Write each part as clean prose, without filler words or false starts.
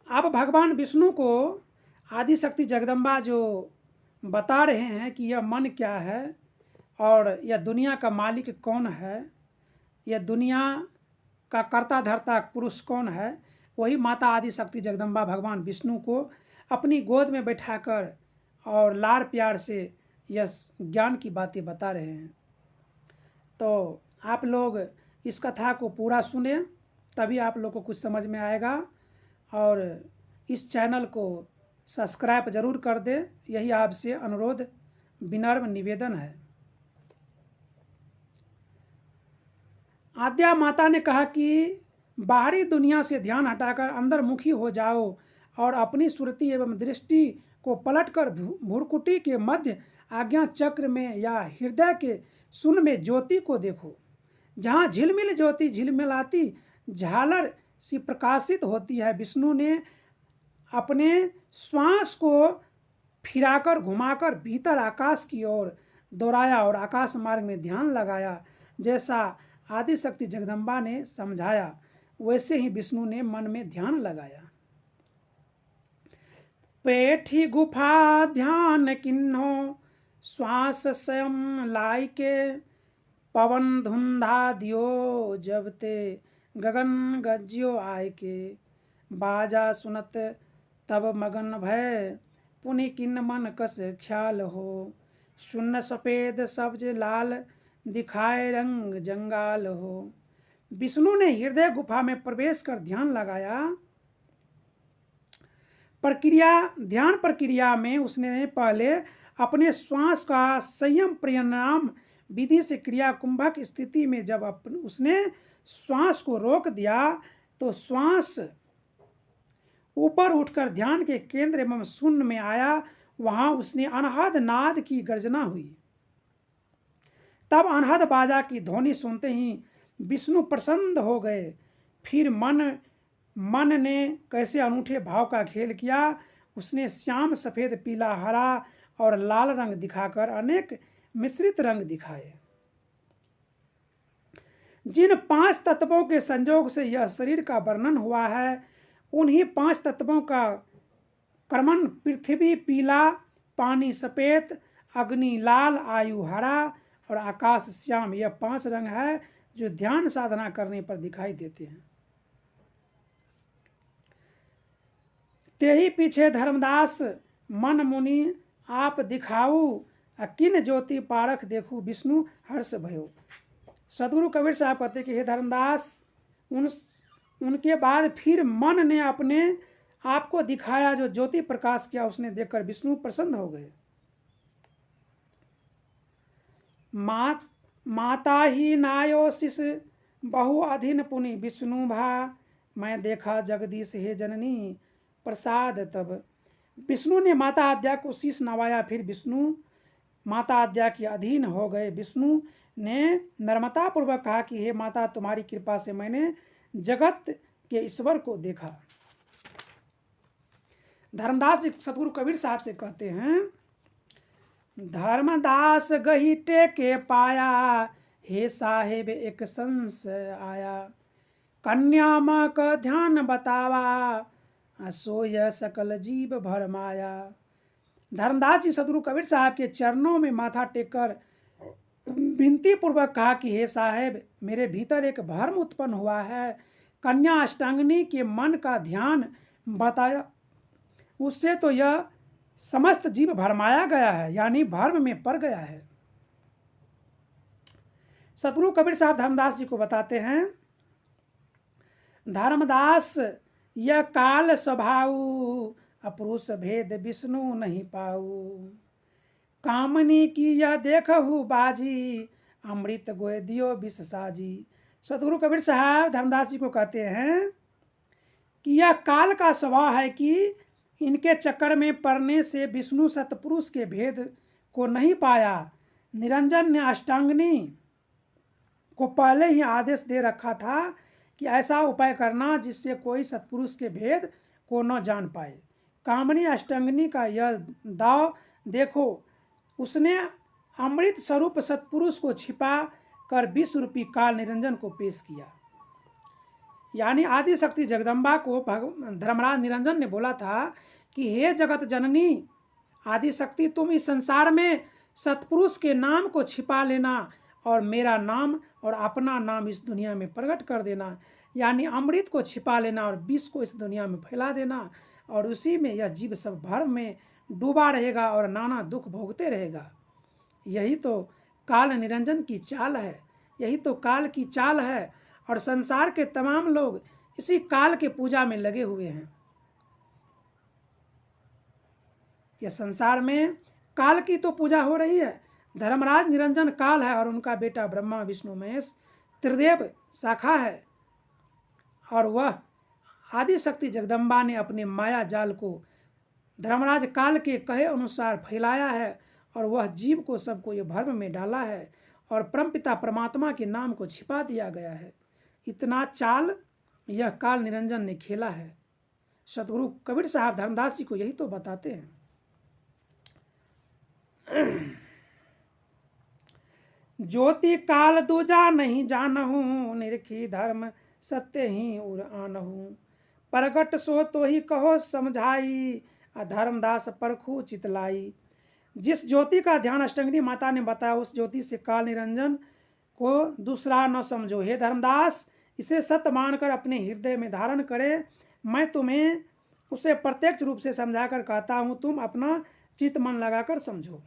अब भगवान विष्णु को आदि शक्ति जगदम्बा जो बता रहे हैं कि यह मन क्या है और यह दुनिया का मालिक कौन है, यह दुनिया का कर्ता धर्ता पुरुष कौन है, वही माता आदि शक्ति जगदम्बा भगवान विष्णु को अपनी गोद में बैठाकर और लाड़ प्यार से यह ज्ञान की बातें बता रहे हैं। तो आप लोग इस कथा को पूरा सुने, तभी आप लोग को कुछ समझ में आएगा। और इस चैनल को सब्सक्राइब जरूर कर दें, यही आपसे अनुरोध विनम्र निवेदन है। आद्या माता ने कहा कि बाहरी दुनिया से ध्यान हटाकर अंतर्मुखी हो जाओ और अपनी सुरति एवं दृष्टि को पलटकर भ्रुकुटी के मध्य आज्ञा चक्र में या हृदय के शून्य में ज्योति को देखो, जहाँ झिलमिल ज्योति झिलमिलाती झालर सी प्रकाशित होती है। विष्णु ने अपने श्वास को फिराकर घुमाकर भीतर आकाश की ओर दोहराया और आकाश मार्ग में ध्यान लगाया। जैसा आदि शक्ति जगदम्बा ने समझाया, वैसे ही विष्णु ने मन में ध्यान लगाया। पेठी गुफा ध्यान किन्हो श्वास स्वयं लाइके, पवन धुंधा दियो जब ते गगन गज्यो आय के, बाजा सुनत तब मगन भय पुनि किन्न मन कस ख्याल हो, शून्य सफेद सब्ज लाल दिखाए रंग जंगाल हो। विष्णु ने हृदय गुफा में प्रवेश कर ध्यान लगाया। ध्यान प्रक्रिया में उसने पहले अपने श्वास का संयम प्राणायाम विधि से क्रिया कुंभक स्थिति में जब उसने श्वास को रोक दिया तो श्वास ऊपर उठकर ध्यान के केंद्र एवं शून्य में आया। वहां उसने अनहद नाद की गर्जना हुई। तब अनहद बाजा की ध्वनि सुनते ही विष्णु प्रसन्न हो गए। फिर मन ने कैसे अनूठे भाव का खेल किया। उसने श्याम सफेद पीला हरा और लाल रंग दिखाकर अनेक मिश्रित रंग दिखाए। जिन 5 तत्वों के संयोग से यह शरीर का वर्णन हुआ है, उन्हीं 5 तत्वों का क्रमण पृथ्वी पीला, पानी सफेद, अग्नि लाल, आयु हरा और आकाश श्याम, यह 5 रंग है जो ध्यान साधना करने पर दिखाई देते हैं। ते ही पीछे धर्मदास मन मुनि आप दिखाऊ, किन ज्योति पारख देखू विष्णु हर्ष भयो। सदगुरु कबीर साहब कहते कि हे धर्मदास, उनके बाद फिर मन ने अपने आप को दिखाया, जो ज्योति प्रकाश किया उसने देखकर विष्णु प्रसन्न हो गए। माता ही नायोशिष बहु अधीन पुनि विष्णु भा, मैं देखा जगदीश हे जननी प्रसाद तब। विष्णु ने माता आद्या को शीश नवाया, फिर विष्णु माता आद्या के अधीन हो गए। विष्णु ने नम्रता पूर्वक कहा कि हे माता, तुम्हारी कृपा से मैंने जगत के ईश्वर को देखा। धर्मदास जी सतगुरु कबीर साहब से कहते हैं, धर्मदास गही टेके पाया, हे साहेब एक संशय आया, कन्या माँ का ध्यान बतावा, सोय सकल जीव भरमाया। धर्मदास जी सतगुरु कबीर साहब के चरणों में माथा टेककर विनती पूर्वक कहा कि हे साहेब, मेरे भीतर एक भ्रम उत्पन्न हुआ है। कन्या अष्टांगिनी के मन का ध्यान बताया, उससे तो यह समस्त जीव भरमाया गया है, यानी भ्रम में पड़ गया है। सतगुरु कबीर साहब धर्मदास जी को बताते हैं, धर्मदास यह काल स्वभाव, अपुरुष भेद विष्णु नहीं पाऊ, कामनी की यह देखहु बाजी, अमृत गोय दियो विष साजी। सतगुरु कबीर साहब धर्मदास जी को कहते हैं कि यह काल का स्वभाव है कि इनके चक्कर में पड़ने से विष्णु सतपुरुष के भेद को नहीं पाया। निरंजन ने अष्टांगिनी को पहले ही आदेश दे रखा था कि ऐसा उपाय करना जिससे कोई सतपुरुष के भेद को न जान पाए। कामनी अष्टांगिनी का यह दाव देखो, उसने अमृत स्वरूप सतपुरुष को छिपा कर विश्व रूपी काल निरंजन को पेश किया। यानी आदि शक्ति जगदम्बा को धर्मराज निरंजन ने बोला था कि हे जगत जननी आदि शक्ति, तुम इस संसार में सत्पुरुष के नाम को छिपा लेना और मेरा नाम और अपना नाम इस दुनिया में प्रकट कर देना। यानी अमृत को छिपा लेना और विष को इस दुनिया में फैला देना, और उसी में यह जीव सब भ्रम में डूबा रहेगा और नाना दुख भोगते रहेगा। यही तो काल निरंजन की चाल है, यही तो काल की चाल है। और संसार के तमाम लोग इसी काल के पूजा में लगे हुए हैं। यह संसार में काल की तो पूजा हो रही है। धर्मराज निरंजन काल है और उनका बेटा ब्रह्मा विष्णु महेश त्रिदेव शाखा है, और वह आदि शक्ति जगदम्बा ने अपने माया जाल को धर्मराज काल के कहे अनुसार फैलाया है, और वह जीव को सबको ये भ्रम में डाला है और परमपिता परमात्मा के नाम को छिपा दिया गया है। इतना चाल यह काल निरंजन ने खेला है। सतगुरु कबीर साहब धर्मदास जी को यही तो बताते हैं। ज्योति काल दूजा नहीं जानहूँ, निरखी धर्म सत्य ही उर आनहूँ। प्रगट सो तो ही कहो समझाई, धर्मदास परखू चितलाई। जिस ज्योति का ध्यान अष्टंगिनी माता ने बताया, उस ज्योति से काल निरंजन को दूसरा न समझो। हे धर्मदास, इसे सत्य मानकर अपने हृदय में धारण करे। मैं तुम्हें उसे प्रत्यक्ष रूप से समझाकर कहता हूँ, तुम अपना चित्त मन लगाकर समझो।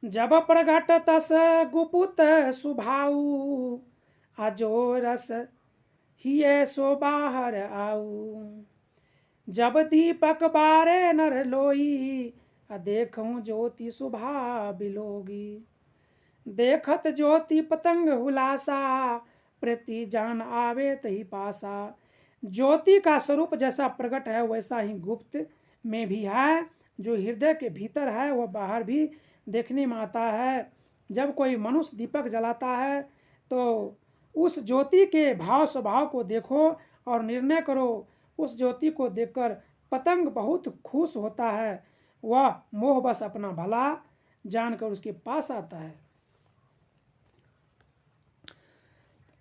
जब प्रगट तस गुपुत सुभाऊ, अजो रस हिये सो बाहर आऊ। जब दीपक बारे नर लोई, देखूं ज्योति सुभा बिलोगी। देखत ज्योति पतंग हुलासा, प्रति जान आवे तही पासा। ज्योति का स्वरूप जैसा प्रकट है वैसा ही गुप्त में भी है। जो हृदय के भीतर है वह बाहर भी देखने में आता है। जब कोई मनुष्य दीपक जलाता है तो उस ज्योति के भाव स्वभाव को देखो और निर्णय करो। उस ज्योति को देखकर पतंग बहुत खुश होता है, वह मोहबस अपना भला जानकर उसके पास आता है।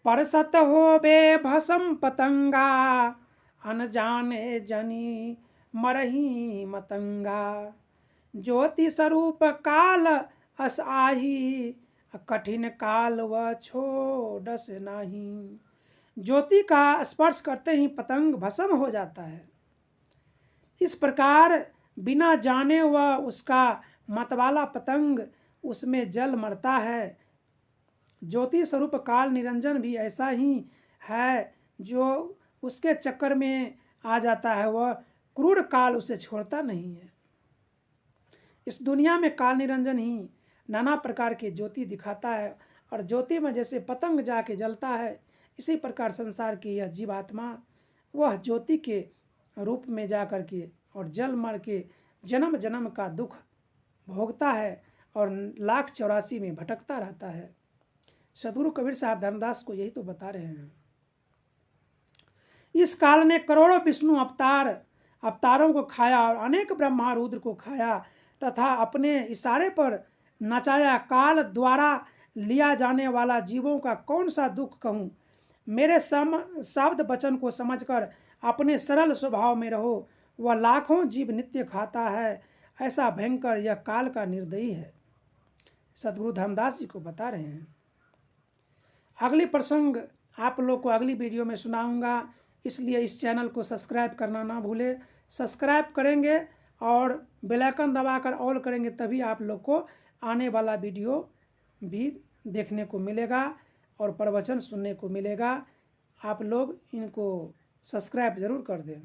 परसत हो बे भसम पतंगा, अनजाने जनी मरही मतंगा। ज्योति स्वरूप काल अस आही, कठिन काल व छोड़स नाही। ज्योति का स्पर्श करते ही पतंग भस्म हो जाता है। इस प्रकार बिना जाने वह उसका मतवाला पतंग उसमें जल मरता है। ज्योति स्वरूप काल निरंजन भी ऐसा ही है। जो उसके चक्कर में आ जाता है वह क्रूर काल उसे छोड़ता नहीं है। इस दुनिया में काल निरंजन ही नाना प्रकार की ज्योति दिखाता है, और ज्योति में जैसे पतंग जाके जलता है, इसी प्रकार संसार की यह जीवात्मा वह ज्योति के रूप में जा कर के और जल मर के जन्म जन्म का दुख भोगता है और 1,84,000 में भटकता रहता है। सतगुरु कबीर साहब धर्मदास को यही तो बता रहे हैं। इस काल ने करोड़ों विष्णु अवतारों को खाया और अनेक ब्रह्मा रुद्र को खाया तथा अपने इशारे पर नचाया। काल द्वारा लिया जाने वाला जीवों का कौन सा दुख कहूँ। मेरे शब्द वचन को समझकर अपने सरल स्वभाव में रहो। वह लाखों जीव नित्य खाता है, ऐसा भयंकर यह काल का निर्दयी है। सतगुरु धर्मदास जी को बता रहे हैं। अगली प्रसंग आप लोग को अगली वीडियो में सुनाऊंगा, इसलिए इस चैनल को सब्सक्राइब करना ना भूले। सब्सक्राइब करेंगे और बेल आइकन दबाकर ऑल करेंगे, तभी आप लोग को आने वाला वीडियो भी देखने को मिलेगा और प्रवचन सुनने को मिलेगा। आप लोग इनको सब्सक्राइब ज़रूर कर दें।